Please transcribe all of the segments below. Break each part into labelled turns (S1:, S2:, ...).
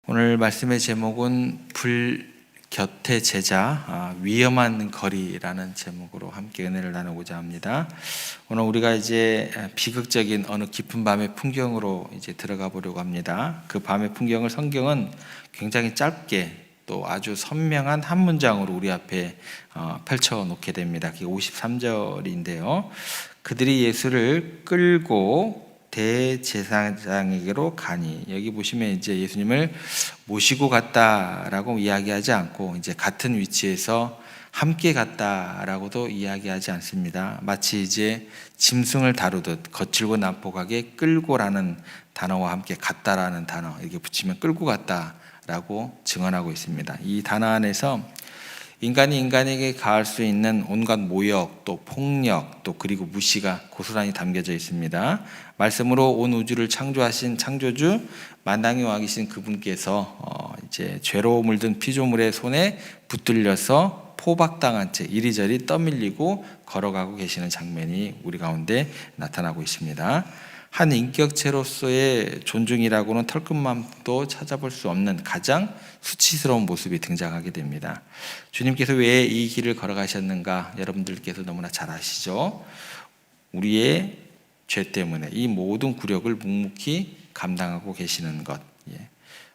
S1: 오늘 말씀의 제목은 불 곁의 제자, 위험한 거리라는 제목으로 함께 은혜를 나누고자 합니다. 오늘 우리가 이제 비극적인 어느 깊은 밤의 풍경으로 이제 들어가 보려고 합니다. 그 밤의 풍경을 성경은 굉장히 짧게 또 아주 선명한 한 문장으로 우리 앞에 펼쳐 놓게 됩니다. 그게 53절인데요. 그들이 예수를 끌고 대제사장에게로 가니, 여기 보시면 이제 예수님을 모시고 갔다라고 이야기하지 않고 이제 같은 위치에서 함께 갔다라고도 이야기하지 않습니다. 마치 이제 짐승을 다루듯 거칠고 난폭하게 끌고라는 단어와 함께 갔다라는 단어 이렇게 붙이면 끌고 갔다라고 증언하고 있습니다. 이 단어 안에서 인간이 인간에게 가할 수 있는 온갖 모욕, 또 폭력, 또 그리고 무시가 고스란히 담겨져 있습니다. 말씀으로 온 우주를 창조하신 창조주 만왕의 왕이신 그분께서 이제 죄로 물든 피조물의 손에 붙들려서 포박당한 채 이리저리 떠밀리고 걸어가고 계시는 장면이 우리 가운데 나타나고 있습니다. 한 인격체로서의 존중이라고는 털끝만도 찾아볼 수 없는 가장 수치스러운 모습이 등장하게 됩니다. 주님께서 왜 이 길을 걸어가셨는가 여러분들께서 너무나 잘 아시죠? 우리의 죄 때문에 이 모든 굴욕을 묵묵히 감당하고 계시는 것,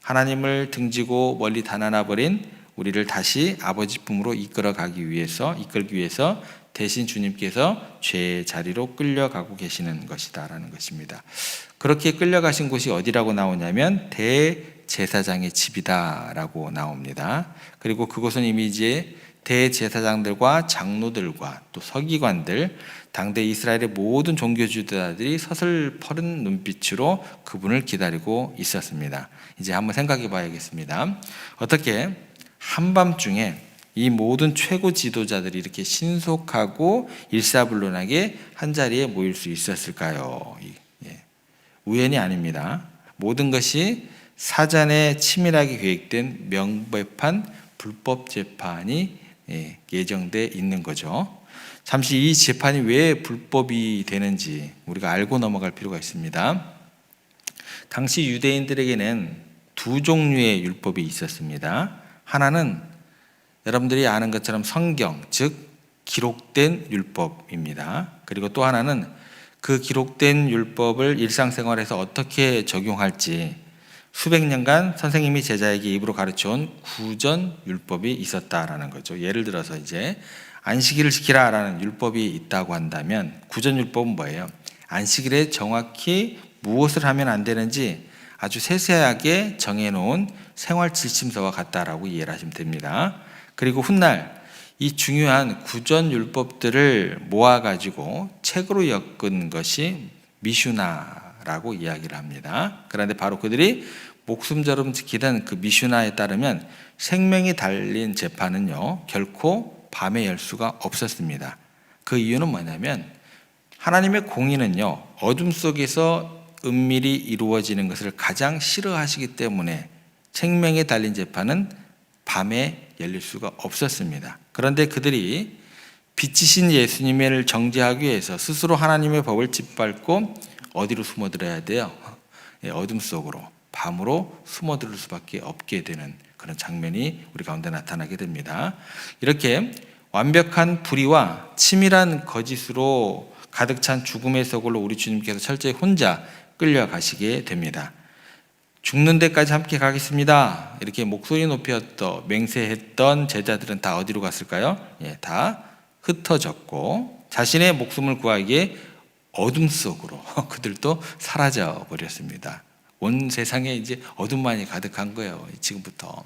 S1: 하나님을 등지고 멀리 달아나버린 우리를 다시 아버지 품으로 이끌기 위해서 대신 주님께서 죄의 자리로 끌려가고 계시는 것이다라는 것입니다. 그렇게 끌려가신 곳이 어디라고 나오냐면 대제사장의 집이다라고 나옵니다. 그리고 그곳은 이미 이제 대제사장들과 장로들과 또 서기관들, 당대 이스라엘의 모든 종교 지도자들이 서슬퍼른 눈빛으로 그분을 기다리고 있었습니다. 이제 한번 생각해 봐야겠습니다. 어떻게 한밤중에 이 모든 최고 지도자들이 이렇게 신속하고 일사불란하게 한자리에 모일 수 있었을까요? 우연이 아닙니다. 모든 것이 사전에 치밀하게 계획된 명백한 불법 재판이 예정돼 있는 거죠. 잠시 이 재판이 왜 불법이 되는지 우리가 알고 넘어갈 필요가 있습니다. 당시 유대인들에게는 두 종류의 율법이 있었습니다. 하나는 여러분들이 아는 것처럼 성경, 즉 기록된 율법입니다. 그리고 또 하나는 그 기록된 율법을 일상생활에서 어떻게 적용할지 수백 년간 선생님이 제자에게 입으로 가르쳐온 구전 율법이 있었다라는 거죠. 예를 들어서 이제 안식일을 지키라라는 율법이 있다고 한다면 구전 율법은 뭐예요? 안식일에 정확히 무엇을 하면 안 되는지 아주 세세하게 정해놓은 생활 지침서와 같다라고 이해를 하시면 됩니다. 그리고 훗날 이 중요한 구전 율법들을 모아가지고 책으로 엮은 것이 미슈나라고 이야기를 합니다. 그런데 바로 그들이 목숨처럼 지키던 그 미슈나에 따르면 생명이 달린 재판은요 결코 밤에 열 수가 없었습니다. 그 이유는 뭐냐면 하나님의 공의는요 어둠 속에서 은밀히 이루어지는 것을 가장 싫어하시기 때문에 생명에 달린 재판은 밤에 열릴 수가 없었습니다. 그런데 그들이 빛이신 예수님을 정죄하기 위해서 스스로 하나님의 법을 짓밟고 어디로 숨어들어야 돼요? 어둠 속으로, 밤으로 숨어들 수밖에 없게 되는 그런 장면이 우리 가운데 나타나게 됩니다. 이렇게 완벽한 불의와 치밀한 거짓으로 가득 찬 죽음의 속으로 우리 주님께서 철저히 혼자 끌려가시게 됩니다. 죽는 데까지 함께 가겠습니다. 이렇게 목소리 높였던 맹세했던 제자들은 다 어디로 갔을까요? 다 흩어졌고 자신의 목숨을 구하기에 어둠 속으로 그들도 사라져 버렸습니다. 온 세상에 이제 어둠만이 가득한 거예요. 지금부터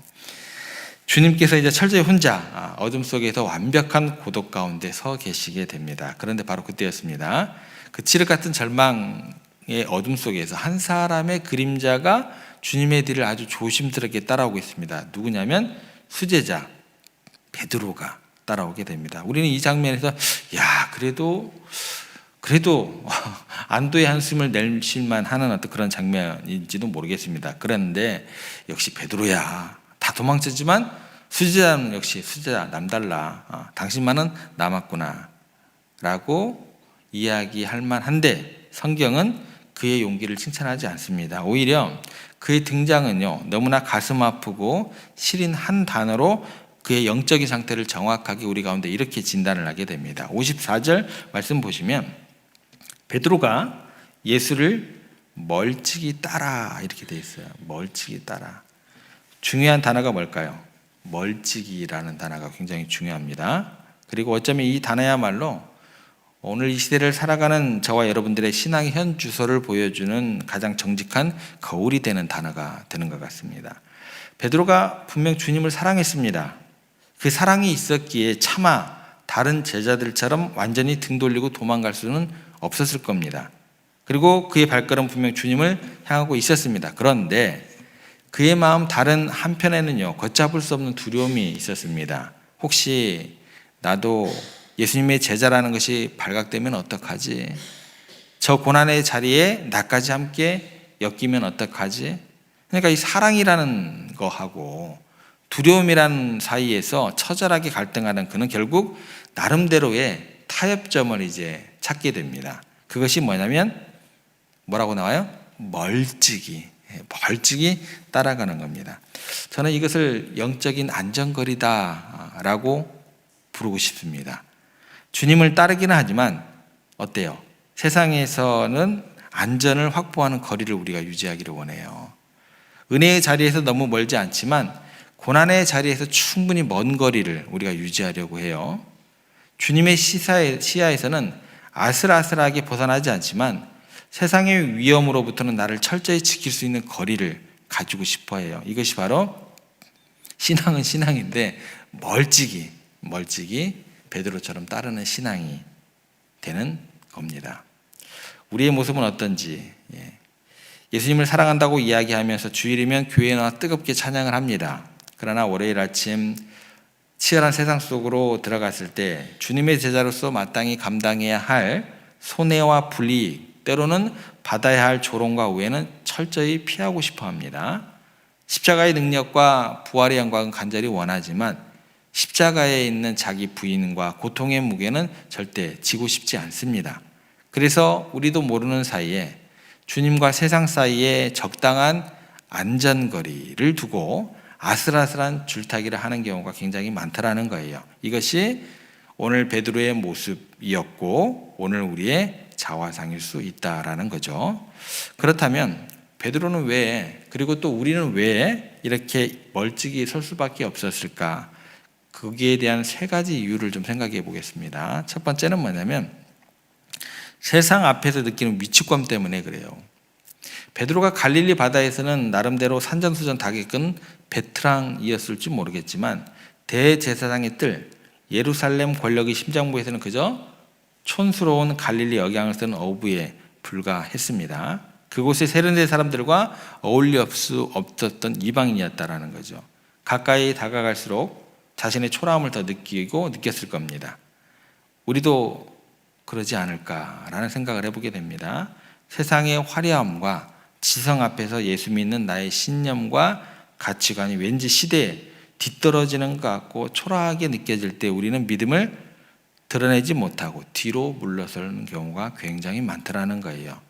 S1: 주님께서 이제 철저히 혼자 어둠 속에서 완벽한 고독 가운데 서 계시게 됩니다. 그런데 바로 그때였습니다. 그 칠흑 같은 절망의 어둠 속에서 한 사람의 그림자가 주님의 뒤를 아주 조심스럽게 따라오고 있습니다. 누구냐면 수제자 베드로가 따라오게 됩니다. 우리는 이 장면에서 그래도 안도의 한숨을 낼 실만하는 어떤 그런 장면인지도 모르겠습니다. 그런데 역시 베드로야, 다 도망쳤지만 수제자는 역시 수제자 남달라, 당신만은 남았구나 라고 이야기할 만한데 성경은 그의 용기를 칭찬하지 않습니다. 오히려 그의 등장은요, 너무나 가슴 아프고 시린 한 단어로 그의 영적인 상태를 정확하게 우리 가운데 이렇게 진단을 하게 됩니다. 54절 말씀 보시면 베드로가 예수를 멀찍이 따라 이렇게 돼 있어요. 멀찍이 따라. 중요한 단어가 뭘까요? 멀찍이라는 단어가 굉장히 중요합니다. 그리고 어쩌면 이 단어야말로 오늘 이 시대를 살아가는 저와 여러분들의 신앙의 현 주소를 보여주는 가장 정직한 거울이 되는 단어가 되는 것 같습니다. 베드로가 분명 주님을 사랑했습니다. 그 사랑이 있었기에 차마 다른 제자들처럼 완전히 등 돌리고 도망갈 수는 없었을 겁니다. 그리고 그의 발걸음 분명 주님을 향하고 있었습니다. 그런데 그의 마음 다른 한편에는요, 걷잡을 수 없는 두려움이 있었습니다. 혹시 나도 예수님의 제자라는 것이 발각되면 어떡하지? 저 고난의 자리에 나까지 함께 엮이면 어떡하지? 그러니까 이 사랑이라는 거하고 두려움이라는 사이에서 처절하게 갈등하는 그는 결국 나름대로의 타협점을 이제 찾게 됩니다. 그것이 뭐냐면 뭐라고 나와요? 멀찍이 따라가는 겁니다. 저는 이것을 영적인 안전거리다라고 부르고 싶습니다. 주님을 따르기는 하지만 어때요? 세상에서는 안전을 확보하는 거리를 우리가 유지하기를 원해요. 은혜의 자리에서 너무 멀지 않지만 고난의 자리에서 충분히 먼 거리를 우리가 유지하려고 해요. 주님의 시야에서는 아슬아슬하게 벗어나지 않지만 세상의 위험으로부터는 나를 철저히 지킬 수 있는 거리를 가지고 싶어 해요. 이것이 바로 신앙은 신앙인데 멀찍이 베드로처럼 따르는 신앙이 되는 겁니다. 우리의 모습은 어떤지, 예수님을 사랑한다고 이야기하면서 주일이면 교회에 나와 뜨겁게 찬양을 합니다. 그러나 월요일 아침 치열한 세상 속으로 들어갔을 때 주님의 제자로서 마땅히 감당해야 할 손해와 불이익, 때로는 받아야 할 조롱과 오해는 철저히 피하고 싶어 합니다. 십자가의 능력과 부활의 영광은 간절히 원하지만 십자가에 있는 자기 부인과 고통의 무게는 절대 지고 싶지 않습니다. 그래서 우리도 모르는 사이에 주님과 세상 사이에 적당한 안전거리를 두고 아슬아슬한 줄타기를 하는 경우가 굉장히 많다라는 거예요. 이것이 오늘 베드로의 모습이었고 오늘 우리의 자화상일 수 있다라는 거죠. 그렇다면 베드로는 왜, 그리고 또 우리는 왜 이렇게 멀찍이 설 수밖에 없었을까? 거기에 대한 세 가지 이유를 좀 생각해 보겠습니다. 첫 번째는 뭐냐면 세상 앞에서 느끼는 위축감 때문에 그래요. 베드로가 갈릴리 바다에서는 나름대로 산전수전 다 겪은 베테랑이었을지 모르겠지만 대제사장의 뜰 예루살렘 권력의 심장부에서는 그저 촌스러운 갈릴리 억양을 쓰는 어부에 불과했습니다. 그곳의 세련된 사람들과 어울릴 수 없었던 이방인이었다라는 거죠. 가까이 다가갈수록 자신의 초라함을 더 느꼈을 겁니다. 우리도 그러지 않을까라는 생각을 해보게 됩니다. 세상의 화려함과 지성 앞에서 예수 믿는 나의 신념과 가치관이 왠지 시대에 뒤떨어지는 것 같고 초라하게 느껴질 때 우리는 믿음을 드러내지 못하고 뒤로 물러서는 경우가 굉장히 많더라는 거예요.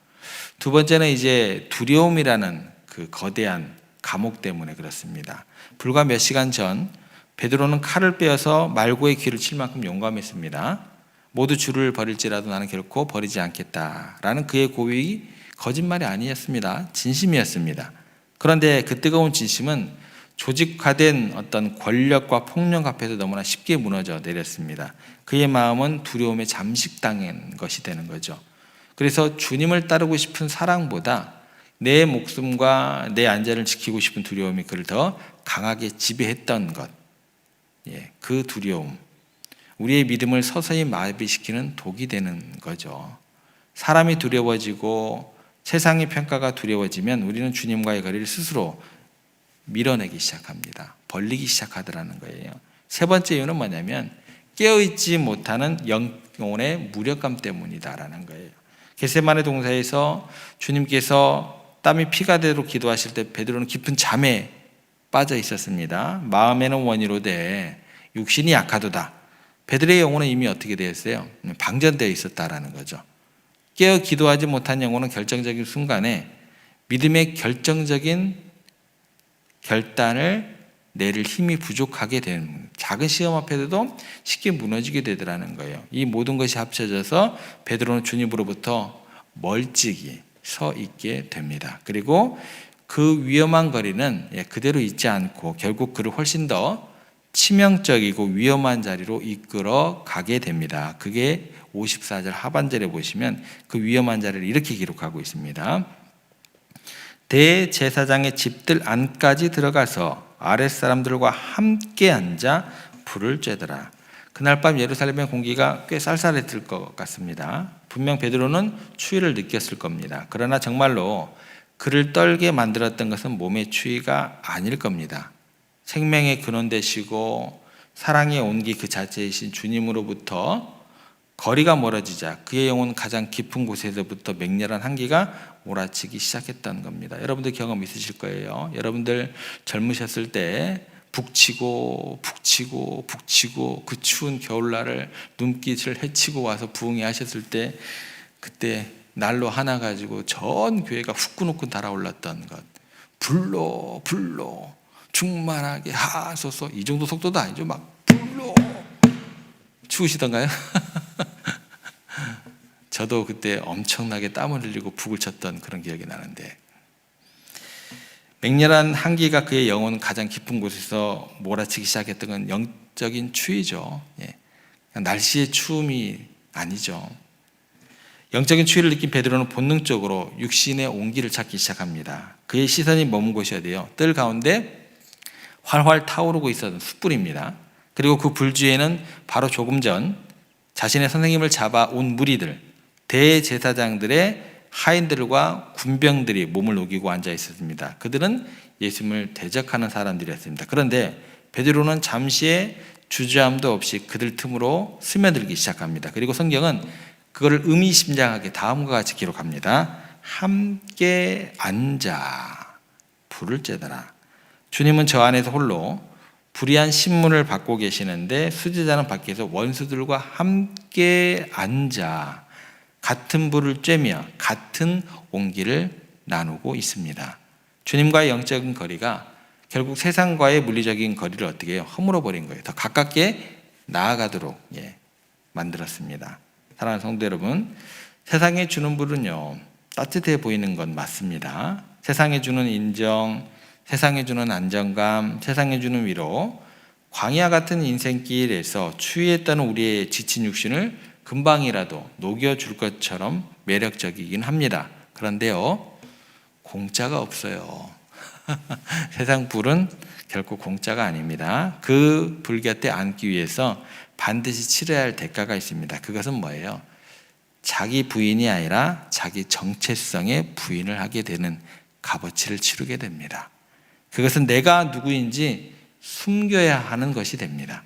S1: 두 번째는 이제 두려움이라는 그 거대한 감옥 때문에 그렇습니다. 불과 몇 시간 전 베드로는 칼을 빼어서 말고의 귀를 칠 만큼 용감했습니다. 모두 주를 버릴지라도 나는 결코 버리지 않겠다라는 그의 고백이 거짓말이 아니었습니다. 진심이었습니다. 그런데 그 뜨거운 진심은 조직화된 어떤 권력과 폭력 앞에서 너무나 쉽게 무너져 내렸습니다. 그의 마음은 두려움에 잠식당한 것이 되는 거죠. 그래서 주님을 따르고 싶은 사랑보다 내 목숨과 내 안전을 지키고 싶은 두려움이 그를 더 강하게 지배했던 것. 그 두려움. 우리의 믿음을 서서히 마비시키는 독이 되는 거죠. 사람이 두려워지고 세상의 평가가 두려워지면 우리는 주님과의 거리를 스스로 밀어내기 시작합니다. 벌리기 시작하더라는 거예요. 세 번째 이유는 뭐냐면 깨어있지 못하는 영혼의 무력감 때문이다라는 거예요. 겟세마네 동산에서 주님께서 땀이 피가 되도록 기도하실 때 베드로는 깊은 잠에 빠져 있었습니다. 마음에는 원이로되 육신이 약하도다. 베드로의 영혼은 이미 어떻게 되었어요? 방전되어 있었다라는 거죠. 깨어 기도하지 못한 영혼은 결정적인 순간에 믿음의 결정적인 결단을 내릴 힘이 부족하게 되는, 작은 시험 앞에도 쉽게 무너지게 되더라는 거예요. 이 모든 것이 합쳐져서 베드로는 주님으로부터 멀찍이 서 있게 됩니다. 그리고 그 위험한 거리는 그대로 있지 않고 결국 그를 훨씬 더 치명적이고 위험한 자리로 이끌어 가게 됩니다. 그게 54절 하반절에 보시면 그 위험한 자리를 이렇게 기록하고 있습니다. 대제사장의 집들 안까지 들어가서 아랫사람들과 함께 앉아 불을 쬐더라. 그날 밤 예루살렘의 공기가 꽤 쌀쌀했을 것 같습니다. 분명 베드로는 추위를 느꼈을 겁니다. 그러나 정말로 그를 떨게 만들었던 것은 몸의 추위가 아닐 겁니다. 생명의 근원 되시고 사랑의 온기 그 자체이신 주님으로부터 거리가 멀어지자 그의 영혼 가장 깊은 곳에서부터 맹렬한 한기가 몰아치기 시작했던 겁니다. 여러분들 경험 있으실 거예요. 여러분들 젊으셨을 때 북치고 그 추운 겨울날을 눈빛을 헤치고 와서 부흥회 하셨을 때 그때 난로 하나 가지고 전 교회가 후끈후끈 달아올랐던 것. 불로 충만하게 하소서. 이 정도 속도도 아니죠. 막 불로. 추우시던가요? 저도 그때 엄청나게 땀을 흘리고 북을 쳤던 그런 기억이 나는데, 맹렬한 한기가 그의 영혼 가장 깊은 곳에서 몰아치기 시작했던 건 영적인 추위죠. 날씨의 추움이 아니죠. 영적인 추위를 느낀 베드로는 본능적으로 육신의 온기를 찾기 시작합니다. 그의 시선이 머문 곳이어야 돼요. 뜰 가운데 활활 타오르고 있었던 숯불입니다. 그리고 그 불주에는 바로 조금 전 자신의 선생님을 잡아온 무리들, 대제사장들의 하인들과 군병들이 몸을 녹이고 앉아 있었습니다. 그들은 예수님을 대적하는 사람들이었습니다. 그런데 베드로는 잠시의 주저함도 없이 그들 틈으로 스며들기 시작합니다. 그리고 성경은 그거를 의미심장하게 다음과 같이 기록합니다. 함께 앉아 불을 쬐더라. 주님은 저 안에서 홀로 불의한 신문을 받고 계시는데 수제자는 밖에서 원수들과 함께 앉아 같은 불을 쬐며 같은 온기를 나누고 있습니다. 주님과의 영적인 거리가 결국 세상과의 물리적인 거리를 어떻게 해요? 허물어 버린 거예요. 더 가깝게 나아가도록 만들었습니다. 사랑하는 성도 여러분, 세상에 주는 불은요, 따뜻해 보이는 건 맞습니다. 세상에 주는 인정, 세상에 주는 안정감, 세상에 주는 위로, 광야 같은 인생길에서 추위에 따른 우리의 지친 육신을 금방이라도 녹여줄 것처럼 매력적이긴 합니다. 그런데요, 공짜가 없어요. 세상 불은 결코 공짜가 아닙니다. 그 불 곁에 앉기 위해서 반드시 치러야 할 대가가 있습니다. 그것은 뭐예요? 자기 부인이 아니라 자기 정체성의 부인을 하게 되는 값어치를 치르게 됩니다. 그것은 내가 누구인지 숨겨야 하는 것이 됩니다.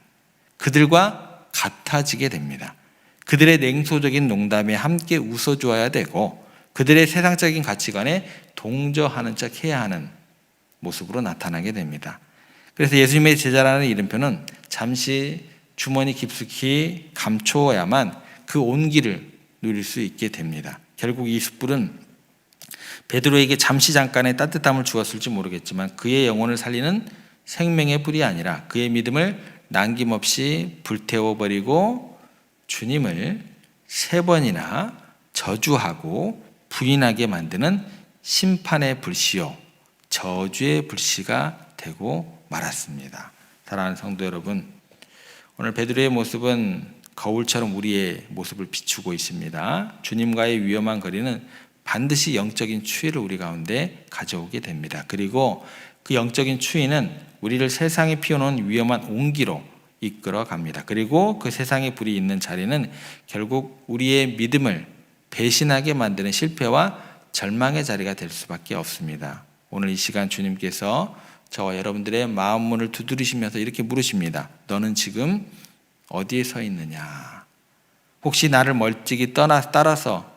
S1: 그들과 같아지게 됩니다. 그들의 냉소적인 농담에 함께 웃어주어야 되고 그들의 세상적인 가치관에 동조하는 척 해야 하는 모습으로 나타나게 됩니다. 그래서 예수님의 제자라는 이름표는 잠시 주머니 깊숙이 감추어야만 그 온기를 누릴 수 있게 됩니다. 결국 이 숯불은 베드로에게 잠깐의 따뜻함을 주었을지 모르겠지만 그의 영혼을 살리는 생명의 불이 아니라 그의 믿음을 남김없이 불태워버리고 주님을 3번이나 저주하고 부인하게 만드는 심판의 불씨요, 저주의 불씨가 되고 말았습니다. 사랑하는 성도 여러분, 오늘 베드로의 모습은 거울처럼 우리의 모습을 비추고 있습니다. 주님과의 위험한 거리는 반드시 영적인 추위를 우리 가운데 가져오게 됩니다. 그리고 그 영적인 추위는 우리를 세상에 피워놓은 위험한 온기로 이끌어 갑니다. 그리고 그 세상의 불이 있는 자리는 결국 우리의 믿음을 배신하게 만드는 실패와 절망의 자리가 될 수밖에 없습니다. 오늘 이 시간 주님께서 저와 여러분들의 마음 문을 두드리시면서 이렇게 물으십니다. 너는 지금 어디에 서 있느냐? 혹시 나를 멀찍이 떠나서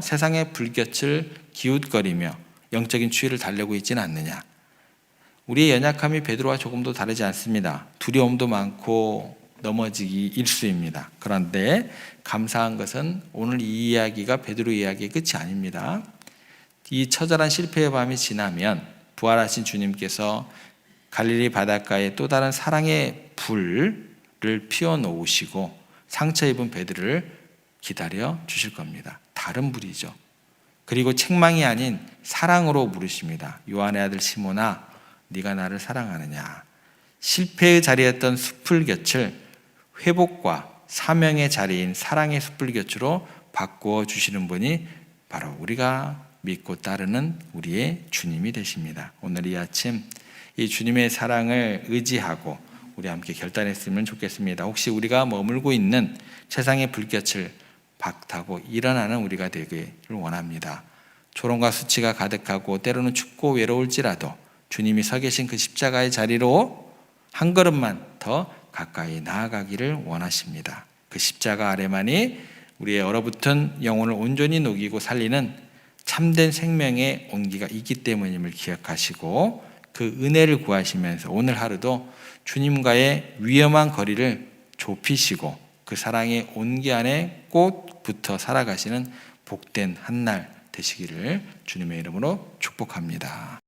S1: 세상의 불볕을 기웃거리며 영적인 추위를 달래고 있지는 않느냐? 우리의 연약함이 베드로와 조금도 다르지 않습니다. 두려움도 많고 넘어지기 일쑤입니다. 그런데 감사한 것은 오늘 이 이야기가 베드로 이야기의 끝이 아닙니다. 이 처절한 실패의 밤이 지나면 부활하신 주님께서 갈릴리 바닷가에 또 다른 사랑의 불을 피워놓으시고 상처 입은 베드로를 기다려 주실 겁니다. 다른 불이죠. 그리고 책망이 아닌 사랑으로 물으십니다. 요한의 아들 시몬아, 네가 나를 사랑하느냐? 실패의 자리였던 숯불곁을 회복과 사명의 자리인 사랑의 숯불곁으로 바꾸어 주시는 분이 바로 우리가 믿고 따르는 우리의 주님이 되십니다. 오늘 이 아침 이 주님의 사랑을 의지하고 우리 함께 결단했으면 좋겠습니다. 혹시 우리가 머물고 있는 세상의 불꽃을 박타고 일어나는 우리가 되기를 원합니다. 조롱과 수치가 가득하고 때로는 춥고 외로울지라도 주님이 서 계신 그 십자가의 자리로 한 걸음만 더 가까이 나아가기를 원하십니다. 그 십자가 아래만이 우리의 얼어붙은 영혼을 온전히 녹이고 살리는 참된 생명의 온기가 있기 때문임을 기억하시고 그 은혜를 구하시면서 오늘 하루도 주님과의 위험한 거리를 좁히시고 그 사랑의 온기 안에 꼭 붙어 살아가시는 복된 한날 되시기를 주님의 이름으로 축복합니다.